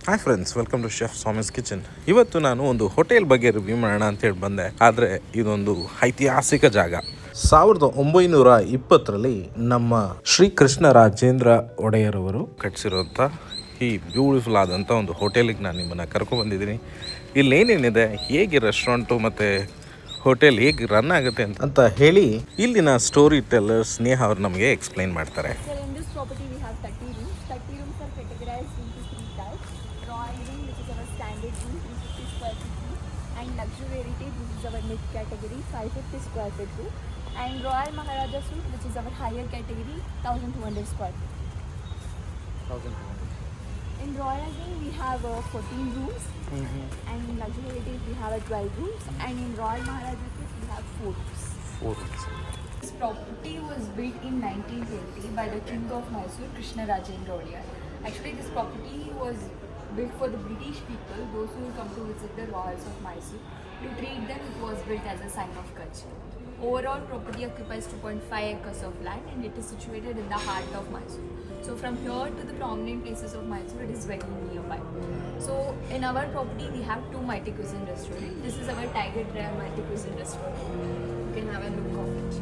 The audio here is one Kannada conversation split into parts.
Hi friends, welcome to chef Swami's kitchen. ಇವತ್ತು ನಾನು ಒಂದು ಹೋಟೆಲ್ ಬಗ್ಗೆ ರಿವ್ಯೂ ಮಾಡೋಣ ಅಂತೇಳಿ ಬಂದೆ. ಆದರೆ ಇದೊಂದು ಐತಿಹಾಸಿಕ ಜಾಗ. 1920ರಲ್ಲಿ ನಮ್ಮ ಶ್ರೀ ಕೃಷ್ಣ ರಾಜೇಂದ್ರ ಒಡೆಯರವರು ಕಟ್ಟಿಸಿರುವಂಥ ಈ ಬ್ಯೂಟಿಫುಲ್ ಆದಂಥ ಒಂದು ಹೋಟೆಲಿಗೆ ನಾನು ನಿಮ್ಮನ್ನು ಕರ್ಕೊಂಡ್ಬಂದಿದ್ದೀನಿ. ಇಲ್ಲೇನೇನಿದೆ, ಹೇಗೆ ರೆಸ್ಟೋರೆಂಟು ಮತ್ತು ಹೋಟೆಲ್ ಹೇಗೆ ರನ್ ಆಗುತ್ತೆ ಅಂತ ಹೇಳಿ ಇಲ್ಲಿನ ಸ್ಟೋರಿ ಟೆಲ್ಲರ್ ಸ್ನೇಹ ಅವರು ನಮಗೆ ಎಕ್ಸ್ಪ್ಲೈನ್ ಮಾಡ್ತಾರೆ. Luxury Heritage, which is our mid category, 550 square feet room, and Royal Maharaja Suite, which is our higher category, 1200 square feet. 1200. In Royal Wing we have 14 rooms, and in Luxury Heritage we have 12 rooms, and in Royal Maharaja Suite we have 4 rooms. 4 rooms. This property was built in 1920 by the King of Mysore, Krishna Rajendra Odiyar. Actually, this property was built for the British people, those who come to visit the royals of Mysore. To treat them, it was built as a sign of culture. Overall, property occupies 2.5 acres of land, and it is situated in the heart of Mysore. So from here to the prominent places of Mysore, it is very nearby. So in our property, we have 2 multi-cuisine restaurants. This is our Tiger Trail multi-cuisine restaurant. You can have a look of it.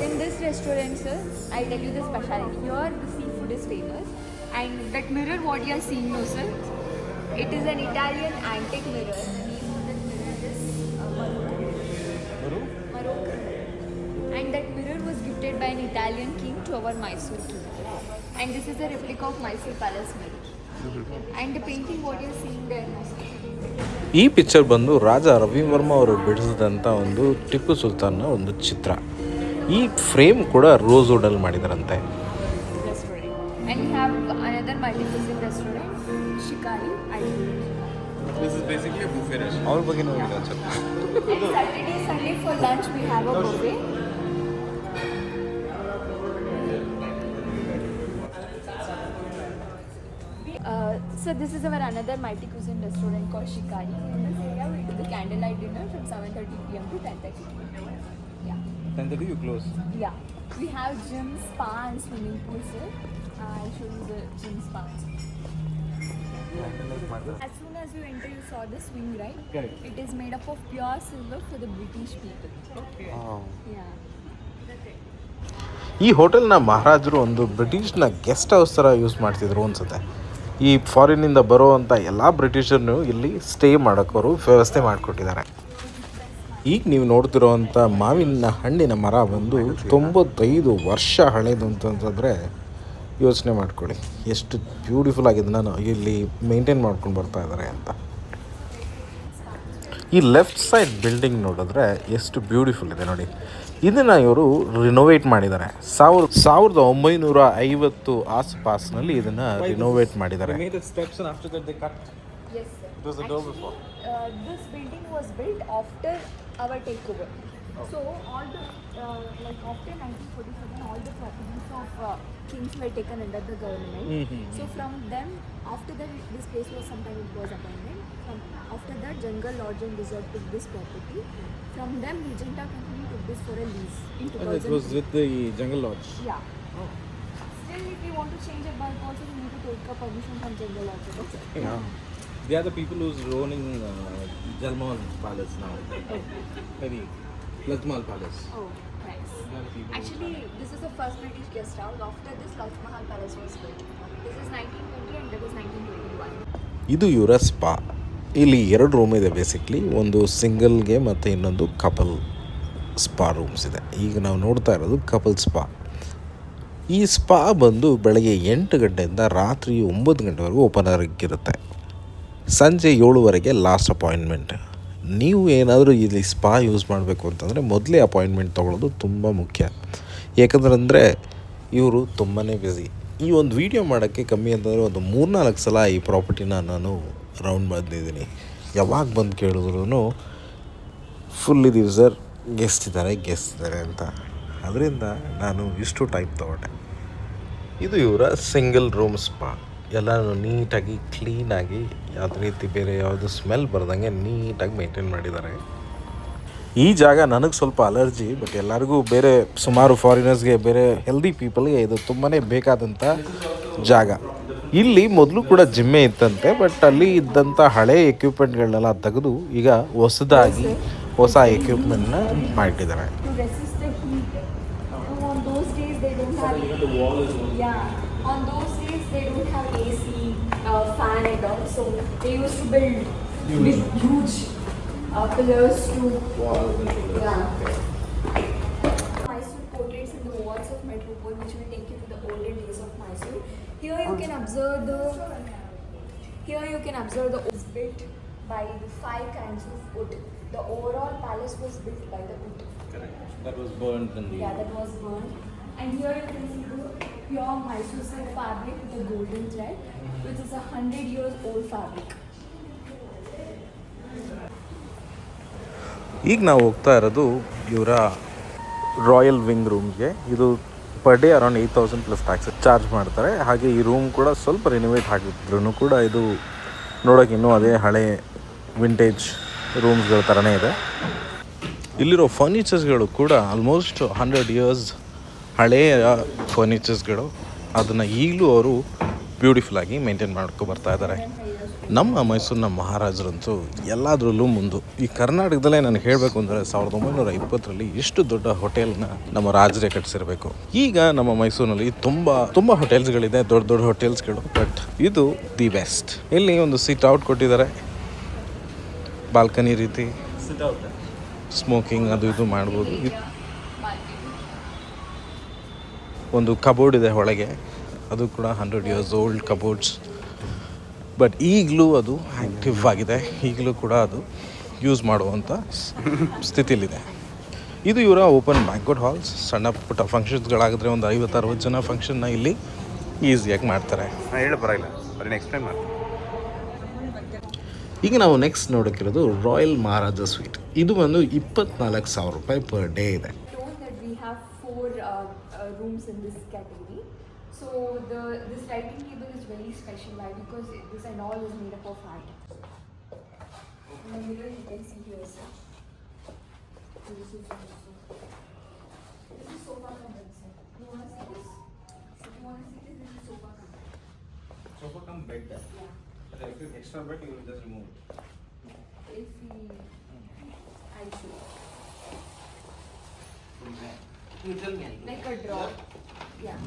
In this restaurant, sir, I'll tell you the specialty. Here, the seafood is famous, and that mirror, what you are seeing now, sir, it is an Italian antique mirror. The name of that mirror is Marocco. And that mirror was gifted by an Italian king to our Mysore king. And this is a replica of Mysore Palace mirror. And the painting, what you are seeing there now, sir. ಈ ಪಿಕ್ಚರ್ ಬಂದು ರಾಜ ರವಿವರ್ಮ ಅವರು ಬಿಡಿಸಿದಂಥ ಒಂದು ಟಿಪ್ಪು ಸುಲ್ತಾನ್ನ ಒಂದು ಚಿತ್ರ. ಈ ಫ್ರೇಮ್ ಕೂಡ rose ವುಡಲ್ಲಿ ಮಾಡಿದಾರಂತೆ. And we have another multi-cuisine restaurant, Shikari. This is basically a buffet restaurant. ಅವ್ರ ಬಗ್ಗೆ ನೋಡಿ. And Saturday, Sunday for lunch we have a buffet. So this is our another multi-cuisine restaurant called Shikari. In this area we do the candlelight dinner from 7:30 p.m. to 10:30 p.m. Yeah. 10:30 you close. Yeah. We have gym, spa and swimming pool, sir. I'll show you the gym, spa. As soon as you enter, you saw the swing, right? Correct. It is made up of pure silver for the British people. Okay. Yeah. ಈ ಹೋಟೆಲ್ನ ಮಹಾರಾಜರು ಒಂದು ಬ್ರಿಟಿಷ್ನ ಗೆಸ್ಟ್ ಹೌಸ್ ಥರ ಯೂಸ್ ಮಾಡ್ತಿದ್ರು ಅನ್ಸುತ್ತೆ. ಈ ಫಾರಿನ್ನಿಂದ ಬರೋವಂಥ ಎಲ್ಲ ಬ್ರಿಟಿಷರ್ನು ಇಲ್ಲಿ ಸ್ಟೇ ಮಾಡೋಕ್ಕವರು ವ್ಯವಸ್ಥೆ ಮಾಡಿಕೊಟ್ಟಿದ್ದಾರೆ. ಈಗ ನೀವು ನೋಡ್ತಿರೋವಂಥ ಮಾವಿನ ಹಣ್ಣಿನ ಮರ ಬಂದು 95 ವರ್ಷ ಹಳೇದು ಅಂತಂದರೆ ಯೋಚನೆ ಮಾಡ್ಕೊಳ್ಳಿ ಎಷ್ಟು ಬ್ಯೂಟಿಫುಲ್ ಆಗಿದೆ. ನಾನು ಇಲ್ಲಿ ಮೇಂಟೈನ್ ಮಾಡ್ಕೊಂಡು ಬರ್ತಾ ಇದ್ದಾರೆ ಅಂತ. ಈ ಲೆಫ್ಟ್ ಸೈಡ್ ಬಿಲ್ಡಿಂಗ್ ನೋಡಿದ್ರೆ ಎಷ್ಟು ಬ್ಯೂಟಿಫುಲ್ ಇದೆ ನೋಡಿ. ಇದನ್ನು ಇವರು ರಿನೋವೇಟ್ ಮಾಡಿದ್ದಾರೆ. 1950 ಆಸುಪಾಸಿನಲ್ಲಿ ಇದನ್ನು ರಿನೋವೇಟ್ ಮಾಡಿದ್ದಾರೆ. They made the steps and after that they cut. Yes, sir. It was a door before. This building was built after our takeover. So all the after 1947, all the properties of kings were taken under the government. So from them, after that, this place was sometime it was abandoned. After that, Jungle Lodge and Resort took this property. From them, Regenta Company took this for a lease in 2000. It was with the Jungle Lodge. Yeah. Oh. Still, if you want to change a bulk also, you need to take a permission from Jungle Lodge. Okay? Yeah. They are the people who's owning Jalmal Palace now. Maybe Lajmal Palace. Oh, nice. Actually, this is the first British guest house. After this, Taj Mahal Palace was built. This is 1920 and that is 1921. ಇದು ಇವರ ಸ್ಪಾ. ಇಲ್ಲಿ 2 ರೂಮ್ ಇದೆ ಬೇಸಿಕ್ಲಿ. ಒಂದು ಸಿಂಗಲ್ಗೆ ಮತ್ತು ಇನ್ನೊಂದು ಕಪಲ್ ಸ್ಪಾ ರೂಮ್ಸ್ ಇದೆ. ಈಗ ನಾವು ನೋಡ್ತಾ ಇರೋದು ಕಪಲ್ ಸ್ಪಾ. ಈ ಸ್ಪಾ ಬಂದು ಬೆಳಗ್ಗೆ 8 ಗಂಟೆಯಿಂದ ರಾತ್ರಿ 9 ಗಂಟೆವರೆಗೂ ಓಪನ್ ಆಗಿರುತ್ತೆ. ಸಂಜೆ 7ವರೆಗೆ ಲಾಸ್ಟ್ ಅಪಾಯಿಂಟ್ಮೆಂಟ್. ನೀವು ಏನಾದರೂ ಇಲ್ಲಿ ಸ್ಪಾ ಯೂಸ್ ಮಾಡಬೇಕು ಅಂತಂದರೆ ಮೊದಲೇ ಅಪಾಯಿಂಟ್ಮೆಂಟ್ ತೊಗೊಳ್ಳೋದು ತುಂಬ ಮುಖ್ಯ. ಏಕೆಂದರೆ ಇವರು ತುಂಬಾ ಬ್ಯುಸಿ. ಈ ಒಂದು ವಿಡಿಯೋ ಮಾಡೋಕ್ಕೆ ಕಮ್ಮಿ ಅಂತಂದರೆ ಒಂದು 3-4 ಸಲ ಈ ಪ್ರಾಪರ್ಟಿನ ನಾನು ರೌಂಡ್ ಬಂದಿದ್ದೀನಿ. ಯಾವಾಗ ಬಂದು ಕೇಳಿದ್ರು ಫುಲ್ ಇದೀವಿ ಸರ್, ಗೆಸ್ಟ್ ಇದ್ದಾರೆ ಅಂತ. ಅದರಿಂದ ನಾನು ಇಷ್ಟು ಟೈಮ್ ತೊಗೊಂಡೆ. ಇದು ಇವರ ಸಿಂಗಲ್ ರೂಮ್ ಸ್ಪಾ. ಎಲ್ಲನೂ ನೀಟಾಗಿ ಕ್ಲೀನಾಗಿ ಯಾವುದೇ ರೀತಿ ಬೇರೆ ಯಾವುದು ಸ್ಮೆಲ್ ಬರ್ದಂಗೆ ನೀಟಾಗಿ ಮೇಂಟೈನ್ ಮಾಡಿದ್ದಾರೆ. ಈ ಜಾಗ ನನಗೆ ಸ್ವಲ್ಪ ಅಲರ್ಜಿ, ಬಟ್ ಎಲ್ಲರಿಗೂ ಬೇರೆ ಸುಮಾರು ಫಾರಿನರ್ಸ್ಗೆ, ಬೇರೆ ಹೆಲ್ದಿ ಪೀಪಲ್ಗೆ ಇದು ತುಂಬಾ ಬೇಕಾದಂಥ ಜಾಗ. ಇಲ್ಲಿ ಮೊದಲು ಕೂಡ ಜಿಮ್ಮೆ ಇತ್ತಂತೆ, ಬಟ್ ಅಲ್ಲಿ ಇದ್ದಂಥ ಹಳೆ ಎಕ್ವಿಪ್ಮೆಂಟ್ಗಳನ್ನೆಲ್ಲ ತೆಗೆದು ಈಗ ಹೊಸದಾಗಿ ಹೊಸ ಎಕ್ವಿಪ್ಮೆಂಟ್ನ ಮಾಡಿಟ್ಟಿದ್ದಾರೆ. To resist the heat. On those days they don't have. Yeah. On those days they don't have AC, fan and all. So they used to build big, huge pillars to. Yeah. Mysore portraits in the walls of Metropole, which will take you to the olden days of Mysore. Here you can observe the. Here you can observe the was built by the 5 kinds of wood. The overall palace was built by the wood. Correct. That was burned in the. Yeah, that was burned. And here you can see the pure Mysore silk fabric with a golden thread, which is 100 years old fabric. ಈಗ ನಾವು ಹೋಗ್ತಾ ಇರೋದು ಇವರ ರಾಯಲ್ ವಿಂಗ್ ರೂಮ್ಗೆ. ಇದು per day around 8,000 plus tax charge ಮಾಡ್ತಾರೆ. ಹಾಗೆ ಈ ರೂಮ್ ಕೂಡ ಸ್ವಲ್ಪ ರಿನೋವೇಟ್ ಆಗಿದ್ರು ಕೂಡ ಇದು ನೋಡೋಕೆ ಇನ್ನೂ ಅದೇ ಹಳೆ ವಿಂಟೇಜ್ ರೂಮ್ಸ್ಗಳ ಥರನೇ ಇದೆ. ಇಲ್ಲಿರೋ ಫರ್ನಿಚರ್ಸ್ಗಳು ಕೂಡ ಆಲ್ಮೋಸ್ಟ್ 100 ಇಯರ್ಸ್ ಹಳೆಯ ಫರ್ನಿಚರ್ಸ್ಗಳು. ಅದನ್ನು ಈಗಲೂ ಅವರು ಬ್ಯೂಟಿಫುಲ್ಲಾಗಿ ಮೇಂಟೈನ್ ಮಾಡ್ಕೊ ಬರ್ತಾ ಇದ್ದಾರೆ. ನಮ್ಮ ಮೈಸೂರಿನ ಮಹಾರಾಜರಂತೂ ಎಲ್ಲದರಲ್ಲೂ ಮುಂದು. ಈ ಕರ್ನಾಟಕದಲ್ಲೇ ನನಗೆ ಹೇಳಬೇಕು ಅಂದರೆ 1920ರಲ್ಲಿ ಎಷ್ಟು ದೊಡ್ಡ ಹೋಟೆಲ್ನ ನಮ್ಮ ರಾಜರೇ ಕಟ್ಟಿಸಿರಬೇಕು. ಈಗ ನಮ್ಮ ಮೈಸೂರಿನಲ್ಲಿ ತುಂಬ ಹೋಟೆಲ್ಸ್ಗಳಿದೆ, ದೊಡ್ಡ ದೊಡ್ಡ ಹೋಟೆಲ್ಸ್ಗಳು, ಬಟ್ ಇದು ದಿ ಬೆಸ್ಟ್. ಇಲ್ಲಿ ಒಂದು ಸಿಟ್ ಔಟ್ ಕೊಟ್ಟಿದ್ದಾರೆ, ಬಾಲ್ಕನಿ ರೀತಿ, ಸ್ಮೋಕಿಂಗ್ ಅದು ಇದು ಮಾಡ್ಬೋದು. ಒಂದು ಕಬೋರ್ಡ್ ಇದೆ ಒಳಗೆ, ಅದು ಕೂಡ 100 ಇಯರ್ಸ್ ಓಲ್ಡ್ ಕಬೋರ್ಡ್ಸ್, ಬಟ್ ಈಗಲೂ ಅದು ಆ್ಯಕ್ಟಿವ್ ಆಗಿದೆ. ಈಗಲೂ ಕೂಡ ಅದು ಯೂಸ್ ಮಾಡುವಂಥ ಸ್ಥಿತಿಲಿದೆ. ಇದು ಇವರ ಓಪನ್ ಬ್ಯಾಂಕ್ವೆಟ್ ಹಾಲ್ಸ್. ಸಣ್ಣ ಪುಟ್ಟ ಫಂಕ್ಷನ್ಸ್ಗಳಾಗಿದ್ರೆ ಒಂದು 50-60 ಜನ ಫಂಕ್ಷನ್ನ ಇಲ್ಲಿ ಈಸಿಯಾಗಿ ಮಾಡ್ತಾರೆ. ಹೇಳಿ ಬರೋಲ್ಲ, ಬರೀ ನೆಕ್ಸ್ಟ್ ಟೈಮ್ ಮಾಡ್ತೀನಿ. ಈಗ ನಾವು ನೆಕ್ಸ್ಟ್ ನೋಡೋಕ್ಕಿರೋದು ರಾಯಲ್ ಮಹಾರಾಜ ಸ್ವೀಟ್. ಇದು ಒಂದು 24,000 ರೂಪಾಯಿ ಪರ್ ಡೇ ಇದೆ. Told that we have 4 rooms in this category. So this writing table is very special. Why? Because this and all is made up of art. In the middle you can see here, sir. This is sofa cover, sir. You want to see this? If you want to see this, this is sofa cover. Sofa come bed. Yeah. But if it's extra bed, you will just remove it. If we, I show. Like a drawer. Yeah.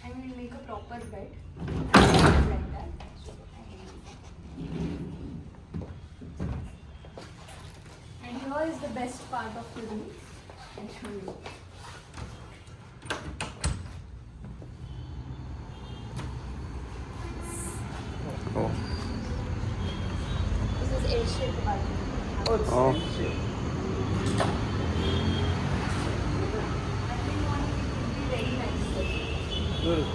And we'll make a proper bed like that. And here is the best part of the room. I'll show you. Oh. This is air-shaped balcony. Oh. I think morning it will be very nice. Good.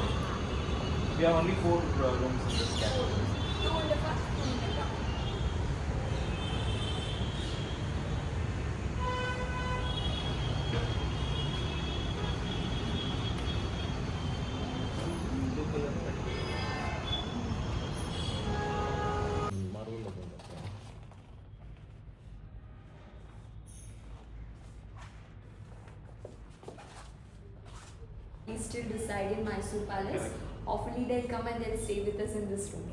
We have only 4 rooms in this category. 2 in the first, 2 in the ground. We still reside in Mysore Palace. Often they'll come and they'll stay with us in this room.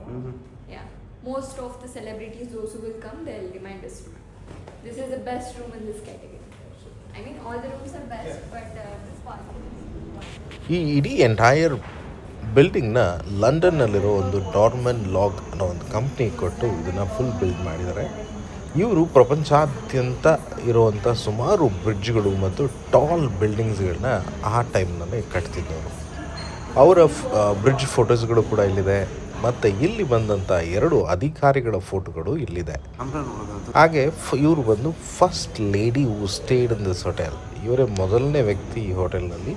Yeah. Most of the celebrities, those who will come, they'll remind this room. This is the best room in this category. I mean, all the rooms are best, but this bathroom is ಈ ಇಡೀ ಎಂಟೈರ್ ಬಿಲ್ಡಿಂಗ್ನ ಲಂಡನ್ನಲ್ಲಿರೋ ಒಂದು ಡಾರ್ಮನ್ ಲಾಗ್ ಅನ್ನೋ ಒಂದು ಕಂಪ್ನಿ ಕೊಟ್ಟು ಇದನ್ನು ಫುಲ್ ಬಿಲ್ಡ್ ಮಾಡಿದ್ದಾರೆ. ಇವರು ಪ್ರಪಂಚಾದ್ಯಂತ ಇರುವಂಥ ಸುಮಾರು ಬ್ರಿಡ್ಜ್ಗಳು ಮತ್ತು ಟಾಲ್ ಬಿಲ್ಡಿಂಗ್ಸ್ಗಳನ್ನ ಆ ಟೈಮ್ನಲ್ಲಿ ಕಟ್ತಿದ್ದವರು. ಅವರ ಬ್ರಿಡ್ಜ್ ಫೋಟೋಸ್ಗಳು ಕೂಡ ಇಲ್ಲಿದೆ, ಮತ್ತು ಇಲ್ಲಿ ಬಂದಂಥ 2 ಅಧಿಕಾರಿಗಳ ಫೋಟೋಗಳು ಇಲ್ಲಿದೆ. ಹಾಗೆ ಇವರು ಬಂದು first lady who stayed in this hotel. ಇವರೇ ಮೊದಲನೇ ವ್ಯಕ್ತಿ ಈ ಹೋಟೆಲ್ನಲ್ಲಿ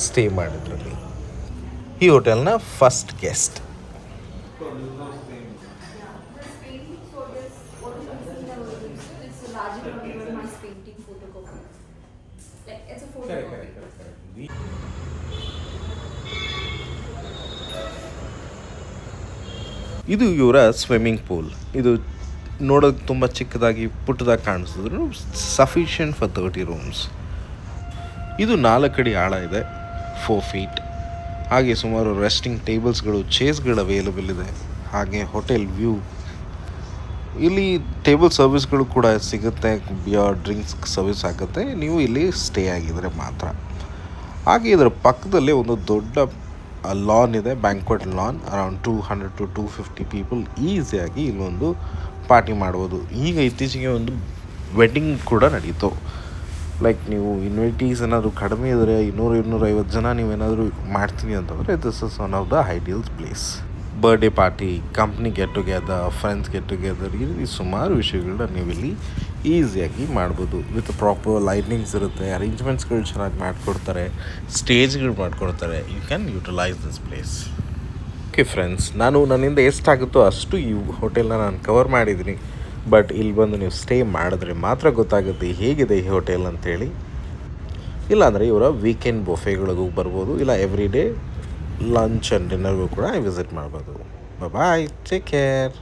ಸ್ಟೇ ಮಾಡಿದ್ರಲ್ಲಿ. ಈ ಹೋಟೆಲ್ನ first guest. This painting, so this what you see in the rooms, it's a larger one, mass painting photocopy. Like it's a photo. Correct, correct, correct, correct. ಇದು ಇವರ ಸ್ವಿಮ್ಮಿಂಗ್ ಪೂಲ್. ಇದು ನೋಡೋಕ್ಕೆ ತುಂಬ ಚಿಕ್ಕದಾಗಿ ಪುಟ್ಟದಾಗಿ ಕಾಣಿಸಿದ್ರು ಸಫಿಷಿಯೆಂಟ್ ಫಾರ್ 30 ರೂಮ್ಸ್. ಇದು 4 ಅಡಿ ಆಳ ಇದೆ, 4 ಫೀಟ್. ಹಾಗೆ ಸುಮಾರು ರೆಸ್ಟಿಂಗ್ ಟೇಬಲ್ಸ್ಗಳು, ಚೇರ್ಸ್ಗಳು ಅವೈಲೇಬಲ್ ಇದೆ. ಹಾಗೆ ಹೋಟೆಲ್ ವ್ಯೂ. ಇಲ್ಲಿ ಟೇಬಲ್ ಸರ್ವಿಸ್ಗಳು ಕೂಡ ಸಿಗುತ್ತೆ, ಬಿಯರ್ ಡ್ರಿಂಕ್ಸ್ ಸರ್ವಿಸ್ ಆಗುತ್ತೆ, ನೀವು ಇಲ್ಲಿ ಸ್ಟೇ ಆಗಿದರೆ ಮಾತ್ರ. ಹಾಗೆ ಇದರ ಪಕ್ಕದಲ್ಲೇ ಒಂದು ದೊಡ್ಡ ಲಾನ್ ಇದೆ, banquet lawn. Around 200 to 250 people ಈಸಿಯಾಗಿ ಇಲ್ಲೊಂದು ಪಾರ್ಟಿ ಮಾಡ್ಬೋದು. ಈಗ ಇತ್ತೀಚೆಗೆ ಒಂದು ವೆಡ್ಡಿಂಗ್ ಕೂಡ ನಡೀತು. ಲೈಕ್ ನೀವು ಇನ್ವಿಟೀಸ್ ಏನಾದರೂ ಕಡಿಮೆ ಇದ್ದರೆ 200-250 ಜನ ನೀವೇನಾದರೂ ಮಾಡ್ತೀನಿ ಅಂತಂದರೆ this is one of the ideals place. Birthday party, company get together, friends get together, ಈ ರೀತಿ ಸುಮಾರು ವಿಷಯಗಳನ್ನ ನೀವಿಲ್ಲಿ ಈಸಿಯಾಗಿ ಮಾಡ್ಬೋದು. ವಿತ್ ಪ್ರಾಪರ್ ಲೈಟ್ನಿಂಗ್ಸ್ ಇರುತ್ತೆ, ಅರೇಂಜ್ಮೆಂಟ್ಸ್ಗಳು ಚೆನ್ನಾಗಿ ಮಾಡಿಕೊಡ್ತಾರೆ, ಸ್ಟೇಜ್ಗಳು ಮಾಡಿಕೊಡ್ತಾರೆ. You can utilize this place. Okay friends, ನನ್ನಿಂದ ಎಷ್ಟಾಗುತ್ತೋ ಅಷ್ಟು ಈ ಹೋಟೆಲ್ನ ನಾನು ಕವರ್ ಮಾಡಿದ್ದೀನಿ. ಬಟ್ ಇಲ್ಲಿ ಬಂದು ನೀವು ಸ್ಟೇ ಮಾಡಿದ್ರೆ ಮಾತ್ರ ಗೊತ್ತಾಗುತ್ತೆ ಹೇಗಿದೆ ಈ ಹೋಟೆಲ್ ಅಂಥೇಳಿ. ಇಲ್ಲಾಂದರೆ ಇವರ ವೀಕೆಂಡ್ ಬೊಫೆಗಳಿಗೂ ಬರ್ಬೋದು, ಇಲ್ಲ ಎವ್ರಿ ಡೇ ಲಂಚ್ ಆ್ಯಂಡ್ ಡಿನ್ನರ್ಗೂ ಕೂಡ ವಿಸಿಟ್ ಮಾಡ್ಬೋದು. ಬಾಯ್, ಟೇಕ್ ಕೇರ್.